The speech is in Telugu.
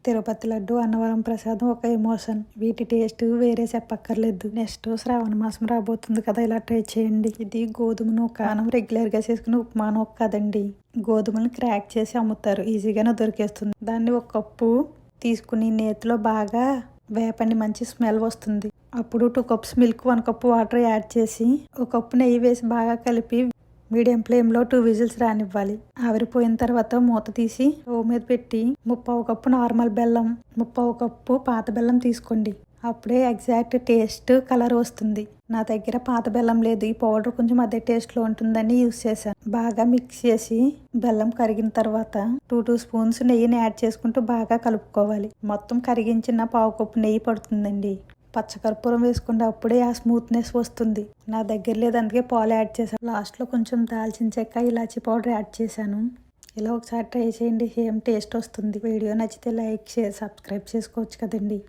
తిరుపతి లడ్డు, అన్నవరం ప్రసాదం ఒక ఎమోషన్. వీటి టేస్ట్ వేరే చెప్పక్కర్లేదు. నెక్స్ట్ శ్రావణ మాసం రాబోతుంది కదా, ఇలా ట్రై చేయండి. ఇది గోధుమ నూక. మనం రెగ్యులర్గా చేసుకునే ఉప్మా నూక కదండి. గోధుమలను క్రాక్ చేసి అమ్ముతారు, ఈజీగానే దొరికేస్తుంది. దాన్ని ఒక కప్పు తీసుకుని నేతిలో బాగా వేపండి, మంచి స్మెల్ వస్తుంది. అప్పుడు 2 cups milk, 1 cup water add చేసి ఒక కప్పు నెయ్యి వేసి బాగా కలిపి మీడియం ఫ్లేమ్లో 2 విజిల్స్ రానివ్వాలి. ఆవిరిపోయిన తర్వాత మూత తీసి స్టవ్ మీద పెట్టి 3/4 కప్పు నార్మల్ బెల్లం, 3/4 కప్పు పాత బెల్లం తీసుకోండి. అప్పుడే ఎగ్జాక్ట్ టేస్ట్, కలర్ వస్తుంది. నా దగ్గర పాత బెల్లం లేదు, ఈ పౌడర్ కొంచెం అదే టేస్ట్లో ఉంటుందని యూస్ చేశాను. బాగా మిక్స్ చేసి బెల్లం కరిగిన తర్వాత 2 స్పూన్స్ నెయ్యిని యాడ్ చేసుకుంటూ బాగా కలుపుకోవాలి. మొత్తం కరిగించిన 1/4 కప్పు నెయ్యి పడుతుందండి. పచ్చకర్పూరం వేసుకుంటే అప్పుడే ఆ స్మూత్నెస్ వస్తుంది. నా దగ్గర లేదు, అందుకే పాలు యాడ్ చేశాను. లాస్ట్లో కొంచెం దాల్చిన చెక్క, ఇలాచీ పౌడర్ యాడ్ చేశాను. ఇలా ఒకసారి ట్రై చేయండి, సేమ్ టేస్ట్ వస్తుంది. వీడియో నచ్చితే లైక్, షేర్, సబ్స్క్రైబ్ చేసుకోవచ్చు కదండి.